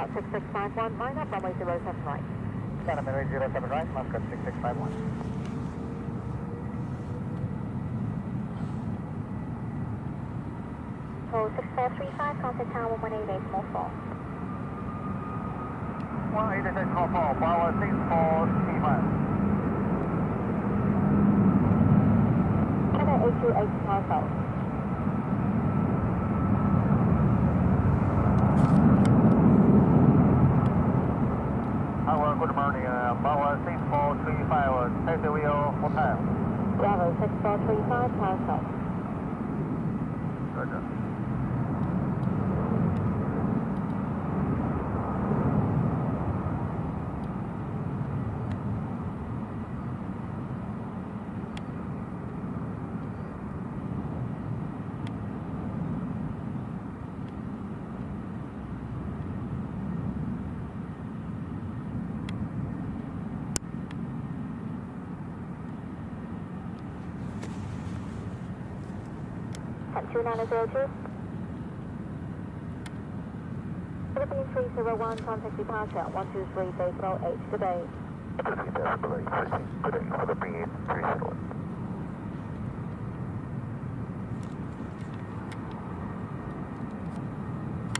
Muscat 6651, line up runway 07 right. Santa Maria 07 right, Muscat 6651. So 6435, contact tower 188, small 4. 188 call 4, power 6435. Cathay 828 Tower. Good morning, power 6435, taxi wheel hotel. Bravo 6435, Tower South. Roger. At 2902. Philippine 301, contact departure 123 Baseball 8, good day. Philippine 301.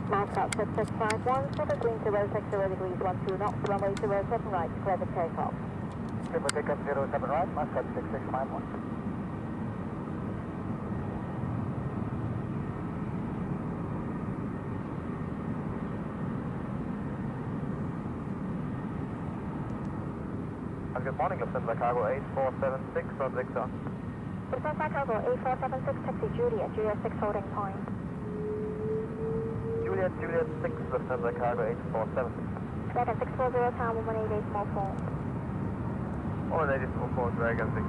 Muscat 6651, Super Green 060 degrees 12 knots, runway 07 right, clear for takeoff. Clipper takeoff 07 right, Muscat 6651. Good morning, Lufthansa Cargo 8476 from Victor. Lufthansa Cargo 8476, taxi Juliet, Juliet 6 holding point. Juliet 6, Lufthansa Cargo 8476. Dragon 640, tower 188, small 4. Oh, they just call Dragon 640.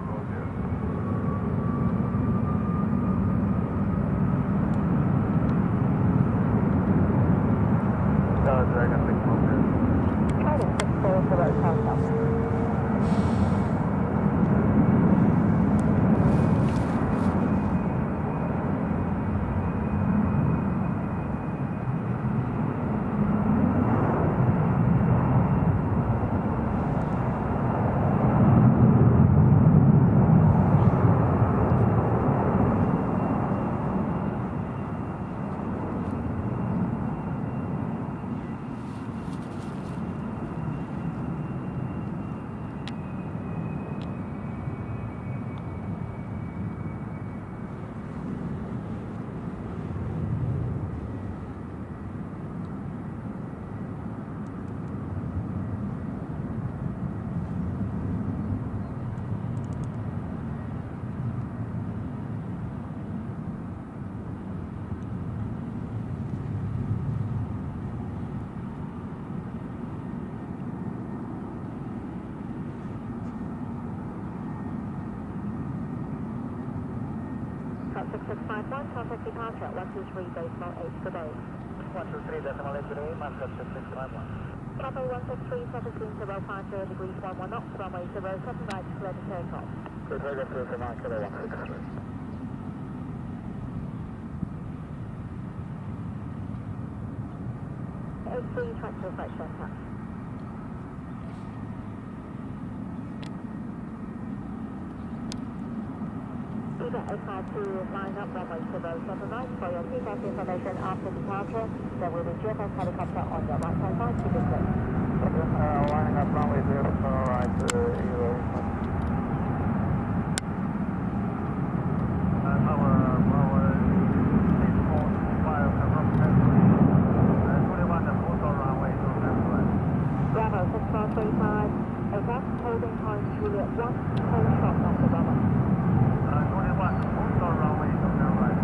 Dragon 640. Dragon 640, tower south. Muscat 6651, contact departure 123 Baseball 8, good day. 123.8 today, Muscat 6651. Cathay 163, Super Green 050 degrees 11 knots, runway 07 right, clear for takeoff. Good Dragon 279, Kilo 163. 83, track to flight center. Peter 852, line up runway 07 right, for your feedback information after departure, there will be GFS helicopter on your right hand side to be clear. Lining up runway 07 right, Euro. Bravo 6435, aircraft holding point Juliet 1, hold short on the runway. 21, also runway 07 right,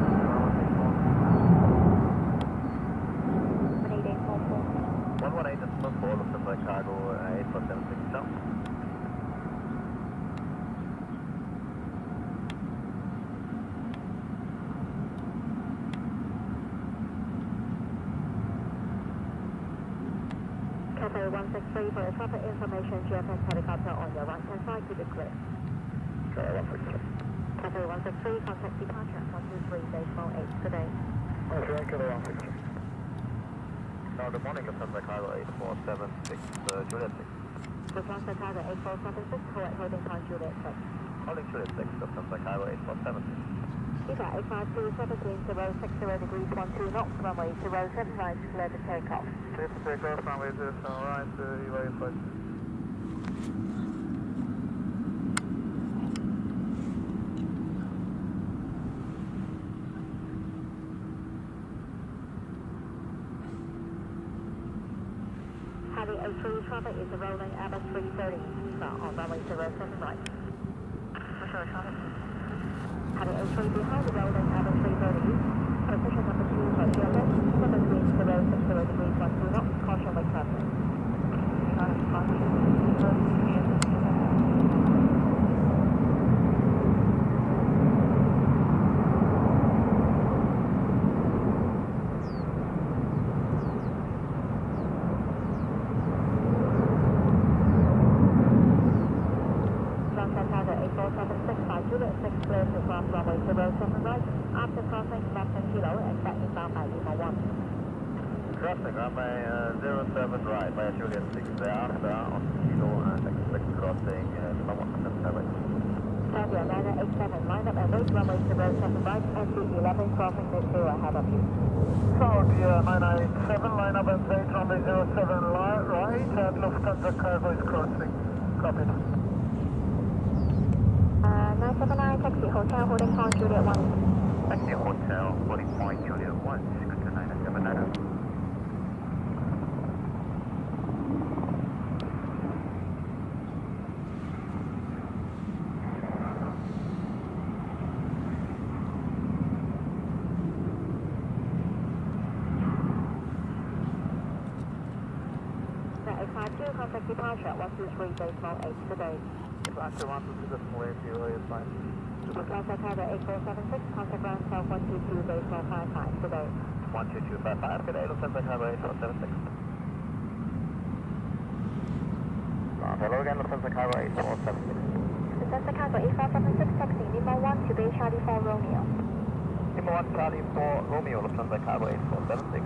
188 small 4. 118 small 4, Lufthansa Cargo 8476 south. Cathay 163 for your traffic information, GFS helicopter on your right hand side to be clear. Cathay 163. Cathay 163, contact departure 123 Baseball 8, good day. Cathay 163. Good morning, Lufthansa Cargo 8476, Juliet 6. Lufthansa Cargo 8476, correct holding time Juliet 6. Holding Juliet 6, Lufthansa Cargo 8476. Eva 852 degrees 12 knots, runway 07 right, clear to take off. Clear to take off, runway 07 right, Eva 852. Harry 03 traffic is rolling Airbus 330 on runway 07 right. Harry 03 behind the rolling Airbus 330, position number 2 for GLS, number 3 060 degrees 12 knots, caution wake traffic. Juliet 6 clear to cross runway 07 right, after crossing left and kilo and back inbound by Lima 1. Crossing runway 07 right by Juliet 6 thereafter on kilo and expect crossing Lima 1 7. Serbia 987, line up and wait runway 07 right, SC11 crossing net 0 ahead of you. Saudi 987, line up and wait runway 07 right, and Lufthansa Cargo is crossing. Copy. 979 taxi hotel holding point Juliet 1. Taxi hotel holding point Juliet 1, good to 979. Contact departure 123 decimal 8 today. Departure 123 decimal 8 is fine. Lufthansa Cargo 8476, contact ground south 122 decimal 55 today. 12255 today, Lufthansa Cargo 8476. Hello again, Lufthansa Cargo 8476. Lufthansa Cargo 8476, taxi Lima 1 to Bay Charlie 4 Romeo. Lima 1 Charlie 4 Romeo, Lufthansa Cargo 8476.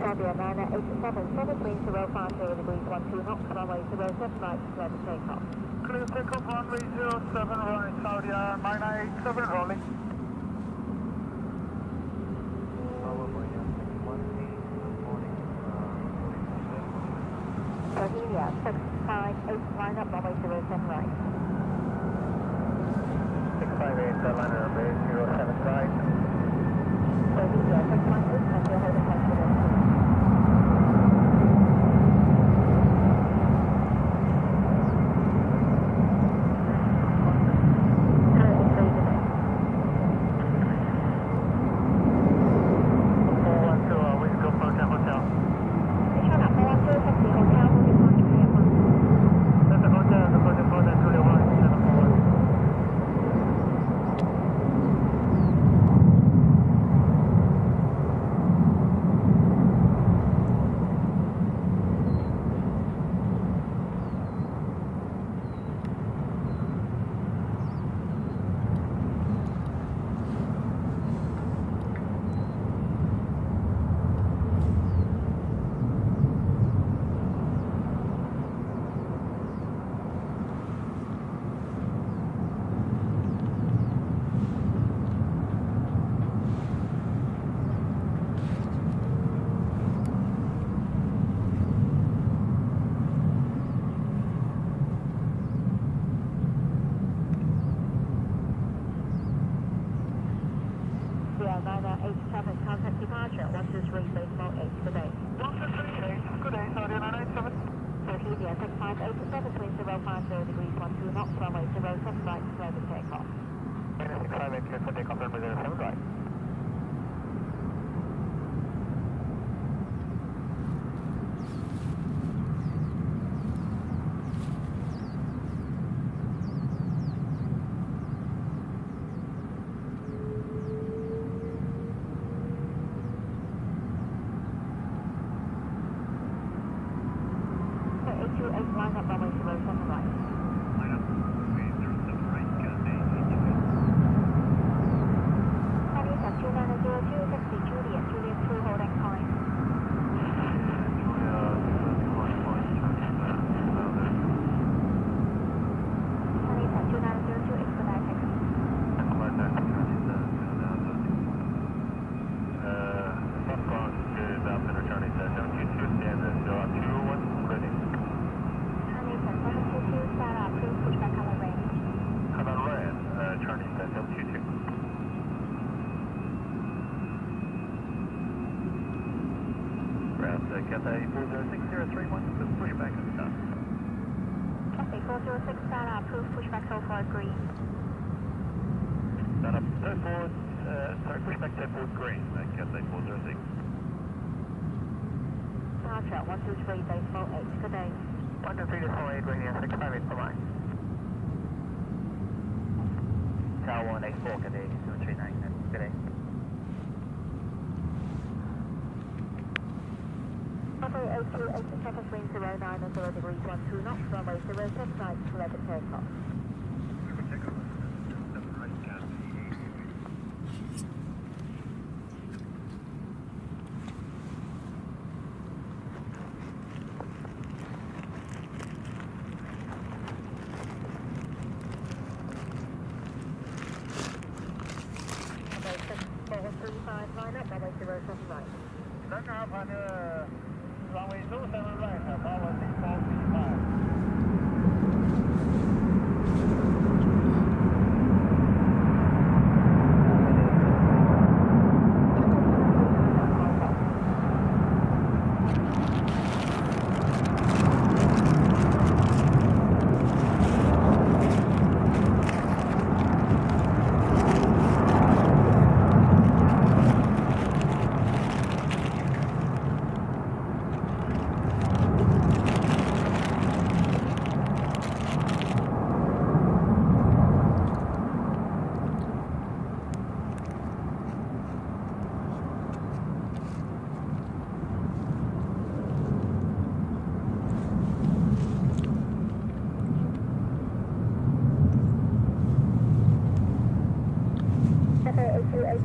Serbia 987, 7305 degrees 12 knots, runway 07 right, clear to take off. Clear to take off, runway 07 right, Saudi 987 rolling. Bohemia 658, line up runway 07 right. 658, line up runway 07 right. Bohemia 658, and you're holding point to the contact departure 123 decimal 8 today. 123 good day, Saudi 987. Bohemia 658, 72050 degrees 12 knots, runway 07 right, clear to take off. 658, clear for takeoff, runway 07 right. Line up runway 07 right. Line up runway 07 right, good day, 28 Cathay 406031, the pushback is done. Cathay 406 data approved, pushback so far green. Done up, pushback to forward green, Cathay 406. Departure 123 baseball 8, good day. 123 to 48, radio 658, bye-bye. Tower 184, good day, 239, good day. Cathay 02, 80 seconds, wind 09 and 0 degrees 12 knots, runway 07 right, select takeoff. Line up, runway 07 right. Turn off on runway 27 right, power 6435.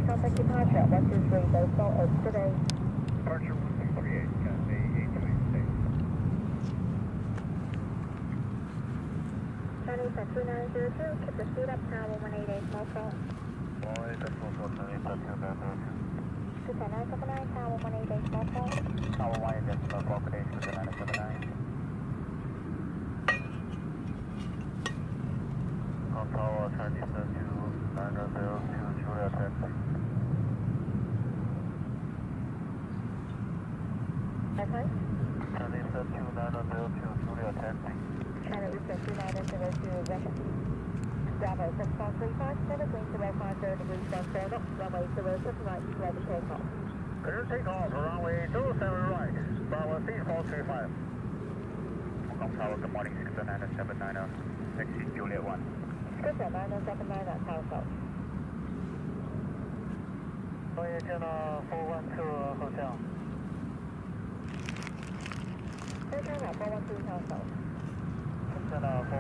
Contact departure 123 baseball 8, good day. Departure 138, Cathay 826. Chinese at 2902, keep the speed up, tower 188, small fault. 188, Super 979, tower 188, small fault. Tower 188, small fault, good day, 979. On tower Chinese 2902, Julia taxi. Okay. Chinese 2902, Julia taxi. China Eastern 2902, Russia. Bravo 7435, center green 050 degrees 14 knots, runway 07 right, ready to take off. Clear takeoff, runway 27 right, Bravo 3435. Hong Kong Tower, good morning, 69790, taxi Juliet 1. Scripter 9079 at Tower South. 欢迎见到412 Hotel。 Hotel at 412 Tower South. 见到412。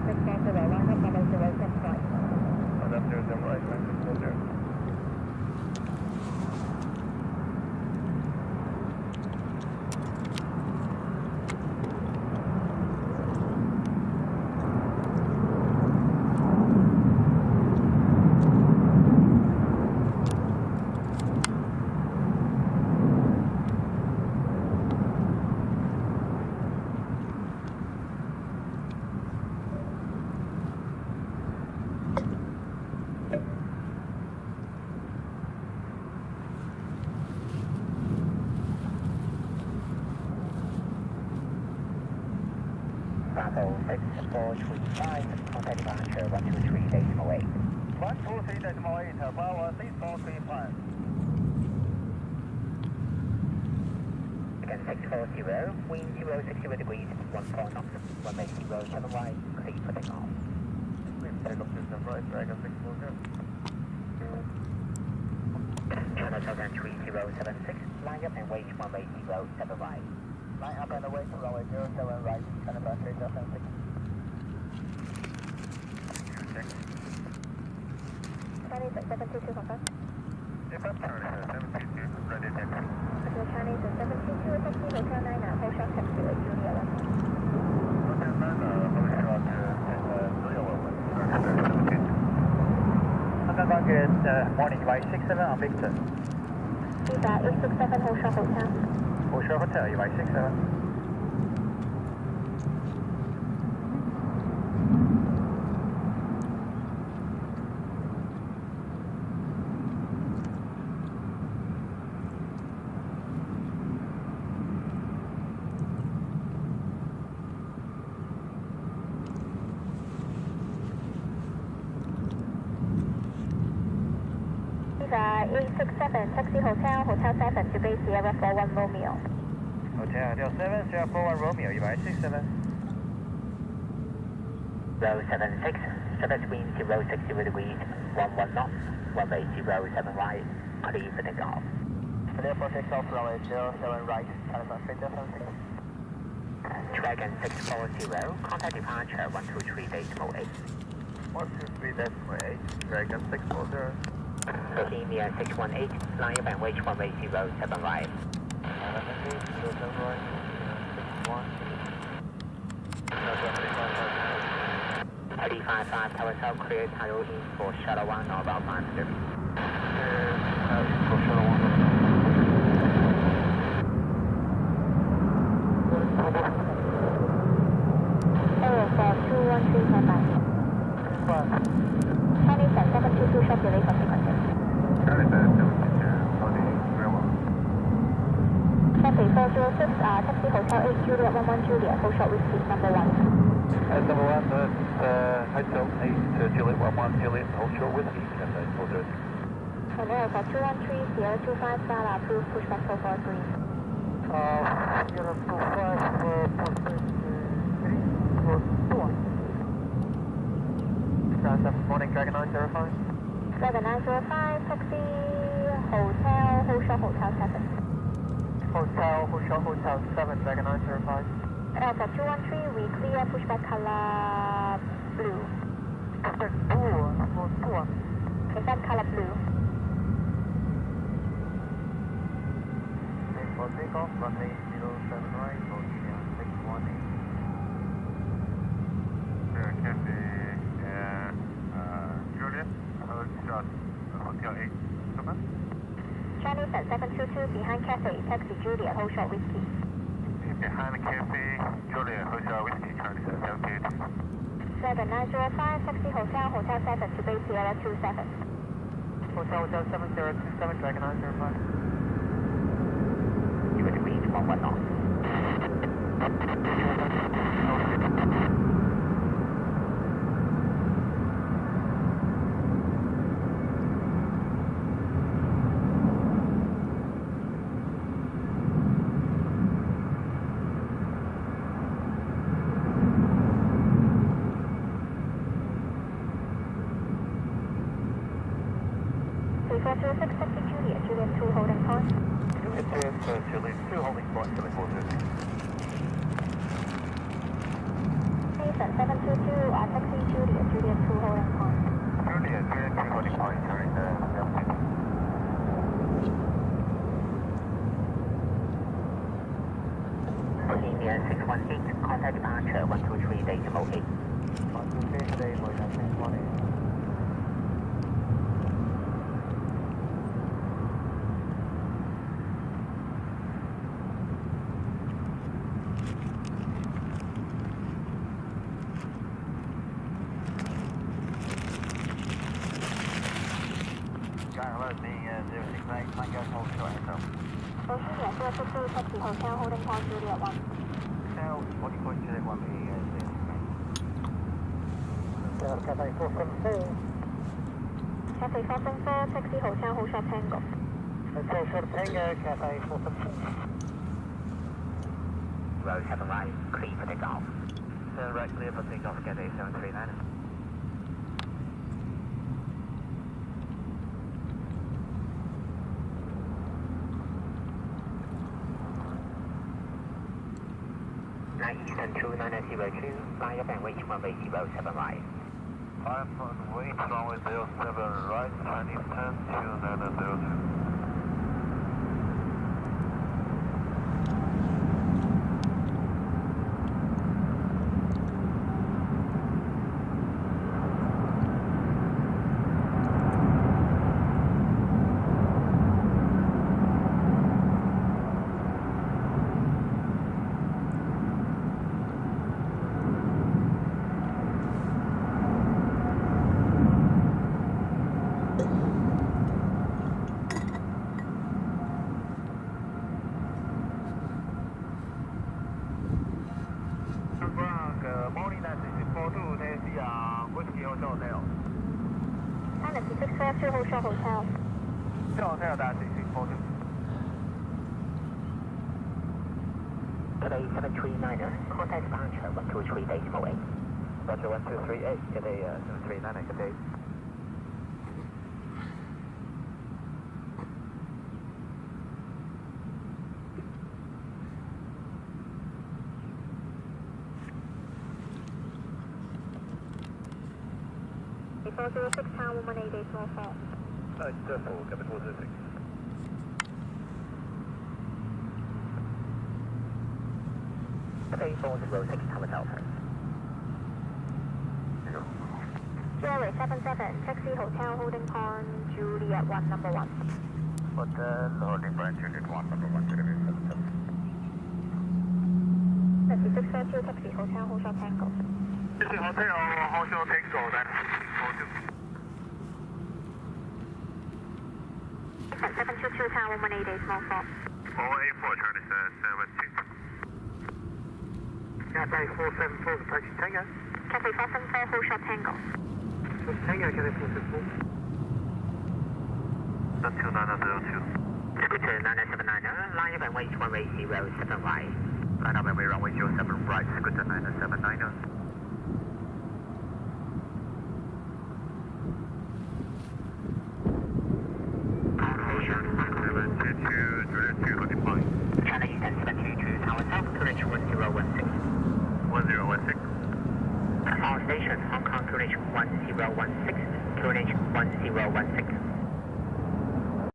Six Foster, line up, runway 07 right. And up there's them right, right, there. Bravo 6435, contact departure 123.8. 123.8, Bravo 6435. Again 640, wind 060 degrees, 14 knots, runway 07 right, clear for takeoff. Please take up system right, Dragon 640. China Southern 3076, line up and wait runway 07 right. Line up and away to runway 07 right, China Southern 3076. Chinese at 722 confirm. Departure 722, ready taxi. Hotel Chinese at 722, taxi Hotel 9 at Ho Shop taxi at Julia 1. Hotel 9, Ho Shop Julia 1. Hong Kong good morning, Y67 on Victor. Feedback 867 Ho Shop Hotel. Ho Shop Hotel, Y67. 367, Taxi Hotel, Hotel 7 to base Sierra 41 Romeo. Hotel 7, Sierra 41 Romeo, 167. Row 76, service wind 060 degrees, 11 knots, runway 07 right, clear for takeoff. Clear for takeoff, runway 07 right, California Center 76. Dragon 640, contact departure 123.8. 123.8, Dragon 640. Bohemia 618, line up and wait runway 07 right. 355 Tower South, clear title in for shuttle 1 or about 530. For shuttle 1. Aero for 213 standby. Chinese and 722 short delay for sequencing. Charlie 722, loading, very well. Taxi 406, Taxi Hotel 8 Juliet 11 Juliet, hold short whiskey, number 1. Number 1, Hotel 8 Juliet 11 Juliet, hold short whiskey, Cafe 406. And Aero for 213, Sierra 25 Sala, approved, pushback 443. Sierra 25, morning, Dragon 905. Dragon 905, Taxi Hotel, hold short Hotel 7. Hotel 7, Dragon 905. Alpha 213, we clear pushback color blue. Is that color blue? For takeoff, runway 07 right, Bohemia 618. Cafe, Juliet, Hotel 8, Super. Chinese at 722, behind Cafe, Taxi Juliet, hold short whiskey. Behind the Cafe, Juliet, Hotel Whiskey, Charlie 722. Dragon 905, Taxi Hotel, Hotel 7 to base Sierra 27. Hotel 7, Sierra 27, Dragon 905. 0 degrees, 11 knots. Taxi Juliet, Juliet 2 holding point. Juliet 2 holding point, Juliet 406. Chinese at 722, Taxi Juliet, Juliet 2 holding point. Juliet 2 holding point, Charlie 722. Bohemia 618, contact departure 123.8. 123.8, Bohemia 618. Bohemia 022, Taxi Hotel, holding point Juliet 1. Hotel, holding point Juliet 1, Cafe 474. Cafe 474, Taxi Hotel, hold short Tango. Hotel short Tango, Cafe 474. Row 7 right, clear for takeoff. 7 right, clear for takeoff, Cafe 739. Eastern 2902, line up and wait runway 07 right. Line up and wait runway 07 right, Chinese 102902. Whiskey Hotel. Hold short Hotel. Hotel, that's 1640. Today 739er, contact departure 123.8. Roger, 1238, good day, 739, good day. A 406 Tower 118 small fault. Careful, Cabin 406. Today 406 Tower Delta. Jerry 77, taxi hotel holding pond, Juliet 1, number 1. Hotel, holding point, Juliet 1, number 1, Juliet 77. Taxi 632, taxi hotel, hold short tango. Taxi hotel, hold short tango, that's 1640. 722 Tower 188 small fault. 484, Charlie 72. Cathay 474, approaching Tango. Cathay 474, hold short tango. Tango, Cathay 474. 29002. Scooter 9979er, line up and wait runway 07 right. Line up and wait runway 07 right, Scooter 9979er. China Eastern 722 Tower South, QNH 1016. 1016. Our station, Hong Kong QNH 1016, QNH 1016.